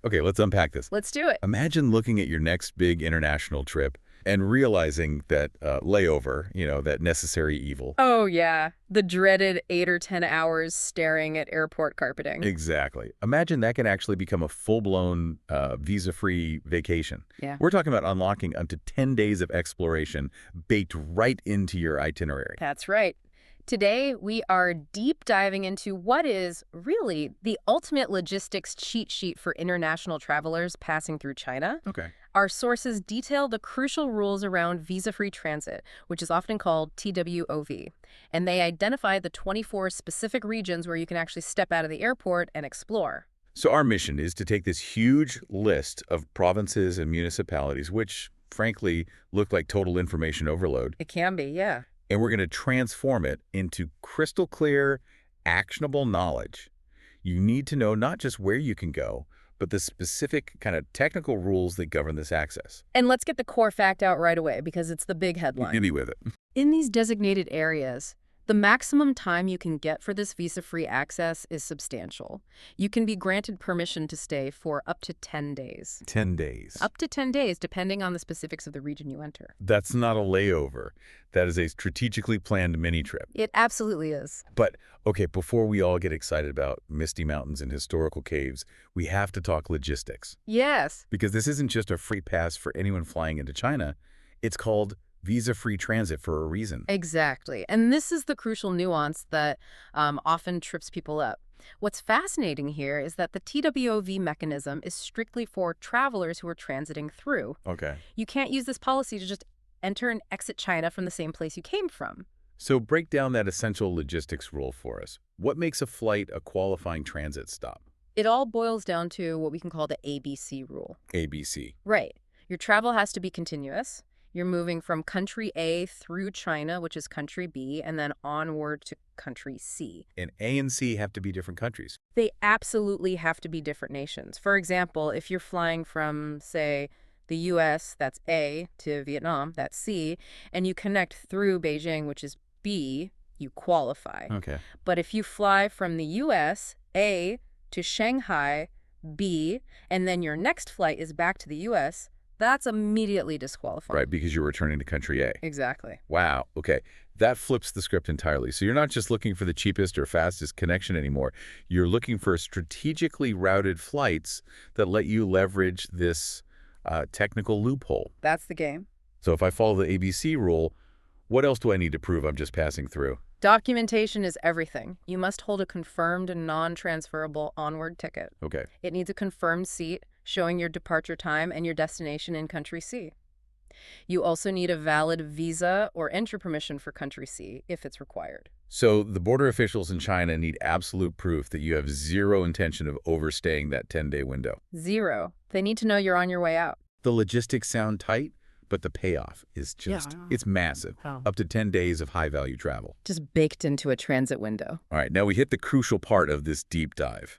Okay, let's unpack this. Let's do it. Imagine looking at your next big international trip and realizing that layover, that necessary evil. Oh, yeah. The dreaded 8 or 10 hours staring at airport carpeting. Exactly. Imagine that can actually become a full-blown visa-free vacation. Yeah. We're talking about unlocking up to 10 days of exploration baked right into your itinerary. That's right. Today, we are deep diving into what is really the ultimate logistics cheat sheet for international travelers passing through China. Okay. Our sources detail the crucial rules around visa-free transit, which is often called TWOV, and they identify the 24 specific regions where you can actually step out of the airport and explore. So our mission is to take this huge list of provinces and municipalities, which, frankly, look like total information overload, It can be, yeah. and we're going to transform it into crystal clear, actionable knowledge. You need to know not just where you can go, but the specific kind of technical rules that govern this access. And let's get the core fact out right away, because it's the big headline. Hit me with it. In these designated areas, the maximum time you can get for this visa-free access is substantial. You can be granted permission to stay for up to 10 days. 10 days. Up to 10 days, depending on the specifics of the region you enter. That's not a layover. That is a strategically planned mini-trip. It absolutely is. But, okay, before we all get excited about misty mountains and historical caves, we have to talk logistics. Yes. Because this isn't just a free pass for anyone flying into China. It's called visa-free transit for a reason. Exactly. And this is the crucial nuance that often trips people up. What's fascinating here is that the TWOV mechanism is strictly for travelers who are transiting through. Okay. You can't use this policy to just enter and exit China from the same place you came from. So break down that essential logistics rule for us. What makes a flight a qualifying transit stop? It all boils down to what we can call the ABC rule. ABC. Right. Your travel has to be continuous. You're moving from country A through China, which is country B, and then onward to country C. And A and C have to be different countries. They absolutely have to be different nations. For example, if you're flying from, say, the U.S., that's A, to Vietnam, that's C, and you connect through Beijing, which is B, you qualify. Okay. But if you fly from the U.S., A, to Shanghai, B, and then your next flight is back to the U.S., that's immediately disqualifying. Right, because you're returning to country A. Exactly. Wow. Okay. That flips the script entirely. So you're not just looking for the cheapest or fastest connection anymore. You're looking for strategically routed flights that let you leverage this technical loophole. That's the game. So if I follow the ABC rule, what else do I need to prove I'm just passing through? Documentation is everything. You must hold a confirmed and non-transferable onward ticket. Okay. It needs a confirmed seat showing your departure time and your destination in country C. You also need a valid visa or entry permission for country C if it's required. So the border officials in China need absolute proof that you have zero intention of overstaying that 10-day window. Zero. They need to know you're on your way out. The logistics sound tight, but the payoff is just, it's massive. Oh. Up to 10 days of high-value travel. Just baked into a transit window. All right, now we hit the crucial part of this deep dive.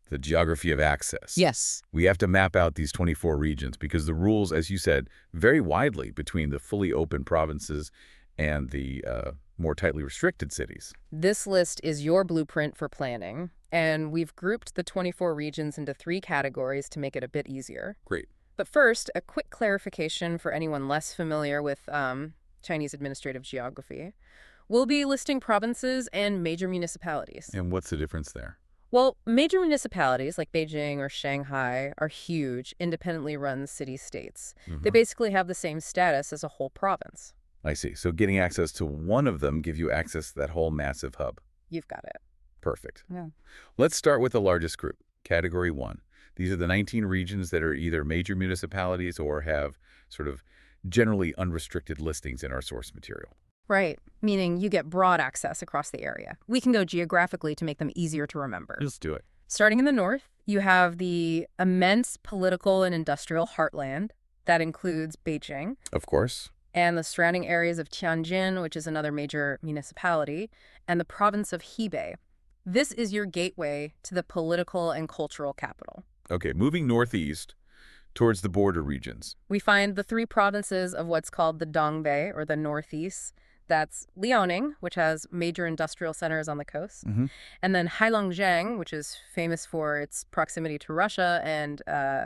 The geography of access. Yes. We have to map out these 24 regions because the rules, as you said, vary widely between the fully open provinces and the more tightly restricted cities. This list is your blueprint for planning, and we've grouped the 24 regions into 3 categories to make it a bit easier. Great. But first, a quick clarification for anyone less familiar with Chinese administrative geography. We'll be listing provinces and major municipalities. And what's the difference there? Well, major municipalities like Beijing or Shanghai are huge, independently run city-states. They basically have the same status as a whole province. I see. So getting access to one of them gives you access to that whole massive hub. You've got it. Perfect. Yeah. Let's start with the largest group, Category 1. These are the 19 regions that are either major municipalities or have sort of generally unrestricted listings in our source material. Right, meaning you get broad access across the area. We can go geographically to make them easier to remember. Let's do it. Starting in the north, you have the immense political and industrial heartland. That includes Beijing. Of course. And the surrounding areas of Tianjin, which is another major municipality, and the province of Hebei. This is your gateway to the political and cultural capital. Okay, moving northeast towards the border regions. We find the 3 provinces of what's called the Dongbei, or the Northeast. That's Liaoning, which has major industrial centers on the coast. Hmm. And then Heilongjiang, which is famous for its proximity to Russia and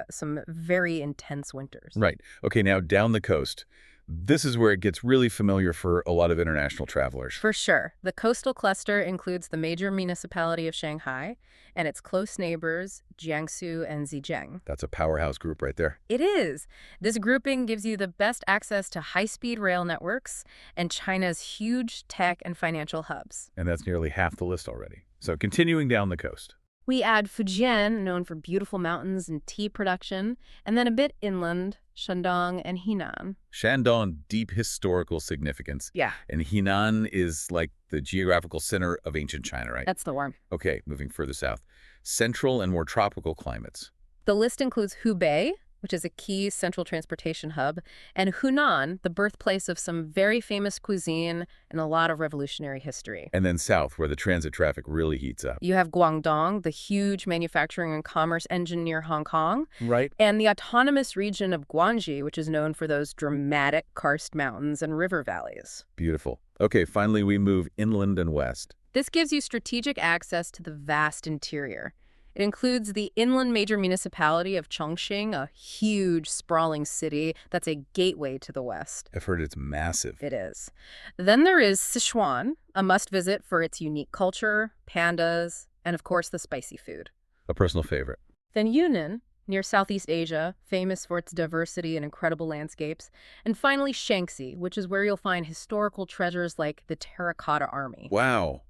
some very intense winters. Right. Okay, now down the coast. This is where it gets really familiar for a lot of international travelers. For sure. The coastal cluster includes the major municipality of Shanghai and its close neighbors, Jiangsu and Zhejiang. That's a powerhouse group right there. It is. This grouping gives you the best access to high-speed rail networks and China's huge tech and financial hubs. And that's nearly half the list already. So continuing down the coast. We add Fujian, known for beautiful mountains and tea production, and then a bit inland, Shandong and Henan. Shandong, deep historical significance. Yeah, And Henan is like the geographical center of ancient China, right? that's the one. Okay, moving further south. Central and more tropical climates. The list includes Hubei, which is a key central transportation hub, and Hunan, the birthplace of some very famous cuisine and a lot of revolutionary history. And then south, where the transit traffic really heats up. You have Guangdong, the huge manufacturing and commerce engine near Hong Kong, Right. and the autonomous region of Guangxi, which is known for those dramatic karst mountains and river valleys. Beautiful. Okay, finally we move inland and west. This gives you strategic access to the vast interior. It includes the inland major municipality of Chongqing, a huge, sprawling city that's a gateway to the west. I've heard it's massive. It is. Then there is Sichuan, a must-visit for its unique culture, pandas, and of course the spicy food. A personal favorite. Then Yunnan, near Southeast Asia, famous for its diversity and incredible landscapes. And finally Shaanxi, which is where you'll find historical treasures like the Terracotta Army. Wow.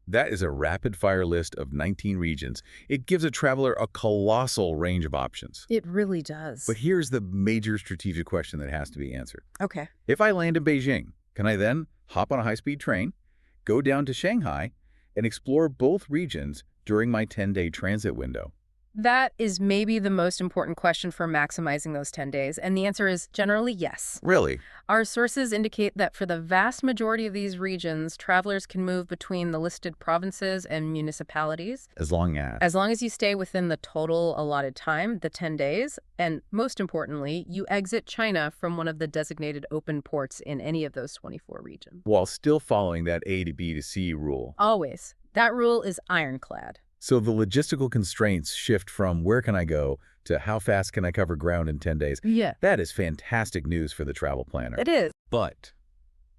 That is a rapid-fire list of 19 regions. It gives a traveler a colossal range of options. It really does. But here's the major strategic question that has to be answered. Okay. If I land in Beijing, can I then hop on a high-speed train, go down to Shanghai, and explore both regions during my 10-day transit window? That is maybe the most important question for maximizing those 10 days, and the answer is generally yes. Really? Our sources indicate that for the vast majority of these regions, travelers can move between the listed provinces and municipalities, As long as you stay within the total allotted time, the 10 days, and most importantly, you exit China from one of the designated open ports in any of those 24 regions. while still following that A to B to C rule. Always. That rule is ironclad. So the logistical constraints shift from where can I go to how fast can I cover ground in 10 days. Yeah, That is fantastic news for the travel planner. it is. But,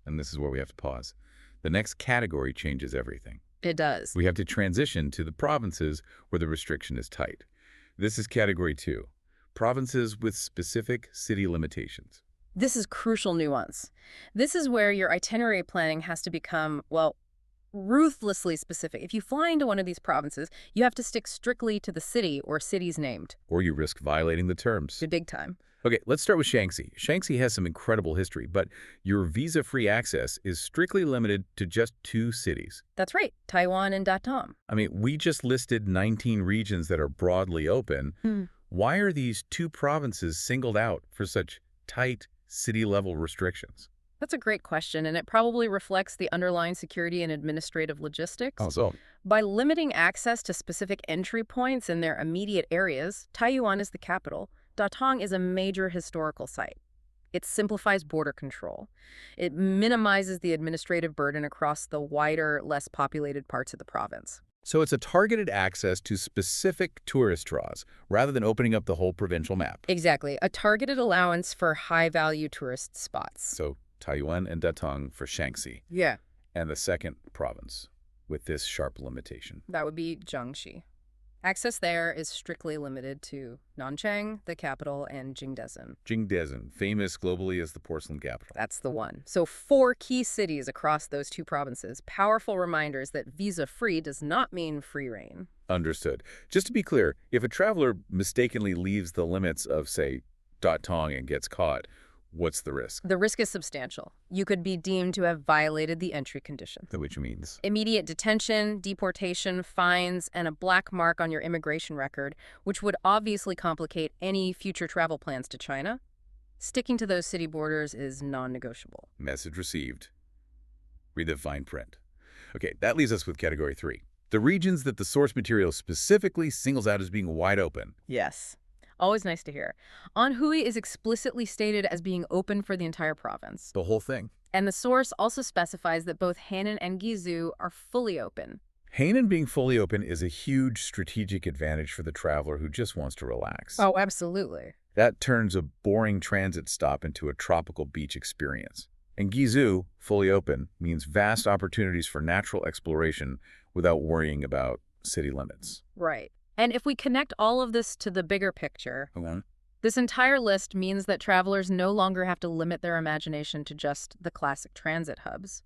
and this is where we have to pause, the next category changes everything. It does. We have to transition to the provinces where the restriction is tight. This is category 2, provinces with specific city limitations. This is crucial nuance. This is where your itinerary planning has to become, well, ruthlessly specific. If you fly into one of these provinces, you have to stick strictly to the city or cities named. Or you risk violating the terms. Big time. Okay, let's start with Shaanxi. Shaanxi has some incredible history, but your visa-free access is strictly limited to just 2 cities. That's right, Taiwan and Datong. I mean, we just listed 19 regions that are broadly open. Why are these 2 provinces singled out for such tight city-level restrictions? That's a great question, and it probably reflects the underlying security and administrative logistics. So By limiting access to specific entry points in their immediate areas, Taiyuan is the capital. Datong is a major historical site. It simplifies border control. It minimizes the administrative burden across the wider, less populated parts of the province. So it's a targeted access to specific tourist draws, rather than opening up the whole provincial map. Exactly, a targeted allowance for high-value tourist spots. So Taiyuan and Datong for Shaanxi, Yeah. and the second province with this sharp limitation. That would be Jiangxi. Access there is strictly limited to Nanchang, the capital, and Jingdezhen. Jingdezhen, famous globally as the porcelain capital. That's the one. So 4 key cities across those 2 provinces. Powerful reminders that visa-free does not mean free reign. Understood. Just to be clear, if a traveler mistakenly leaves the limits of, say, Datong and gets caught, what's the risk? The risk is substantial. You could be deemed to have violated the entry condition. Which means? Immediate detention, deportation, fines, and a black mark on your immigration record, which would obviously complicate any future travel plans to China. Sticking to those city borders is non-negotiable. Message received. Read the fine print. Okay, that leaves us with category 3. The regions that the source material specifically singles out as being wide open. Yes. Always nice to hear. Anhui is explicitly stated as being open for the entire province. The whole thing. And the source also specifies that both Hainan and Guizhou are fully open. Hainan being fully open is a huge strategic advantage for the traveler who just wants to relax. Oh, absolutely. That turns a boring transit stop into a tropical beach experience. And Guizhou, fully open, means vast opportunities for natural exploration without worrying about city limits. Right. And if we connect all of this to the bigger picture, Okay. this entire list means that travelers no longer have to limit their imagination to just the classic transit hubs.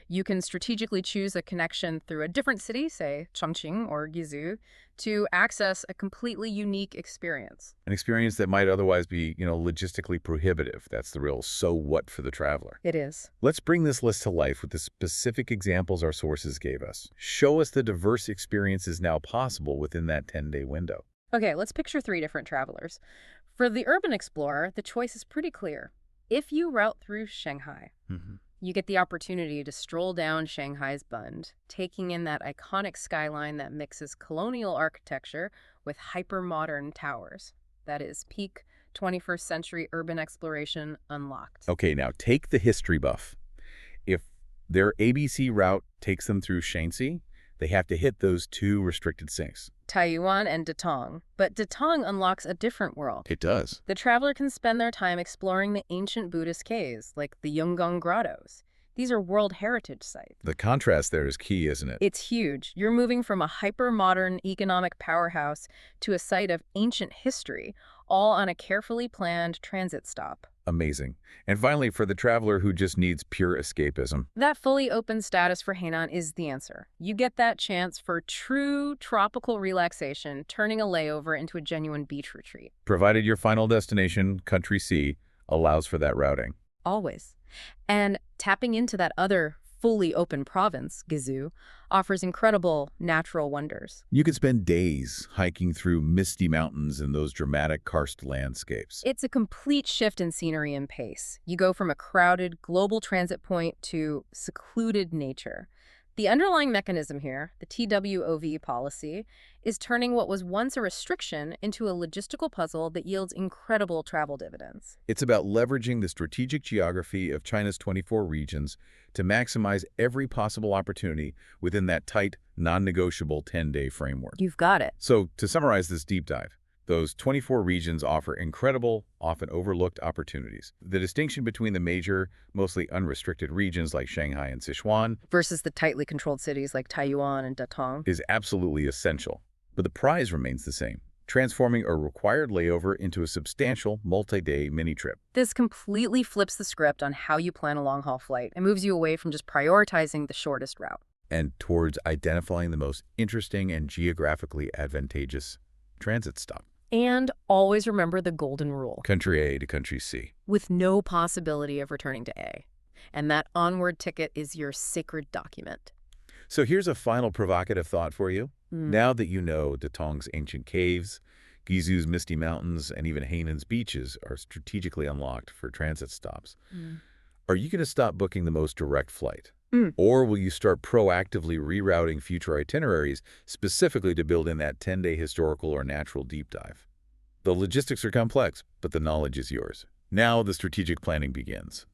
You can strategically choose a connection through a different city, say Chongqing or Guizhou, to access a completely unique experience. An experience that might otherwise be, logistically prohibitive. That's the real so what for the traveler. It is. Let's bring this list to life with the specific examples our sources gave us. Show us the diverse experiences now possible within that 10-day window. Okay, let's picture 3 different travelers. For the urban explorer, the choice is pretty clear. If you route through Shanghai, you get the opportunity to stroll down Shanghai's Bund, taking in that iconic skyline that mixes colonial architecture with hyper-modern towers. That is peak 21st century urban exploration unlocked. Okay, now take the history buff. If their ABC route takes them through Shanxi, they have to hit those 2 restricted sinks. Taiyuan and Datong. But Datong unlocks a different world. It does. The traveler can spend their time exploring the ancient Buddhist caves, like the Yungang Grottos. These are World Heritage sites. The contrast there is key, isn't it? It's huge. You're moving from a hyper-modern economic powerhouse to a site of ancient history, all on a carefully planned transit stop. Amazing. And finally, for the traveler who just needs pure escapism, That fully open status for Hainan is the answer. You get that chance for true tropical relaxation, turning a layover into a genuine beach retreat. provided your final destination, country C, allows for that routing. Always. And tapping into that other fully open province, Guizhou, offers incredible natural wonders. You could spend days hiking through misty mountains and those dramatic karst landscapes. It's a complete shift in scenery and pace. You go from a crowded global transit point to secluded nature. The underlying mechanism here, the TWOV policy, is turning what was once a restriction into a logistical puzzle that yields incredible travel dividends. It's about leveraging the strategic geography of China's 24 regions to maximize every possible opportunity within that tight, non-negotiable 10-day framework. You've got it. So, to summarize this deep dive, those 24 regions offer incredible, often overlooked opportunities. The distinction between the major, mostly unrestricted regions like Shanghai and Sichuan Versus the tightly controlled cities like Taiyuan and Datong. is absolutely essential. But the prize remains the same, transforming a required layover into a substantial multi-day mini-trip. This completely flips the script on how you plan a long-haul flight and moves you away from just prioritizing the shortest route. And towards identifying the most interesting and geographically advantageous transit stop. And always remember the golden rule, Country A to country C. with no possibility of returning to A. And that onward ticket is your sacred document. So here's a final provocative thought for you. Now that you know Datong's ancient caves, Guizhou's misty mountains, and even Hainan's beaches are strategically unlocked for transit stops, are you going to stop booking the most direct flight? Or will you start proactively rerouting future itineraries specifically to build in that 10-day historical or natural deep dive? The logistics are complex, but the knowledge is yours. Now the strategic planning begins.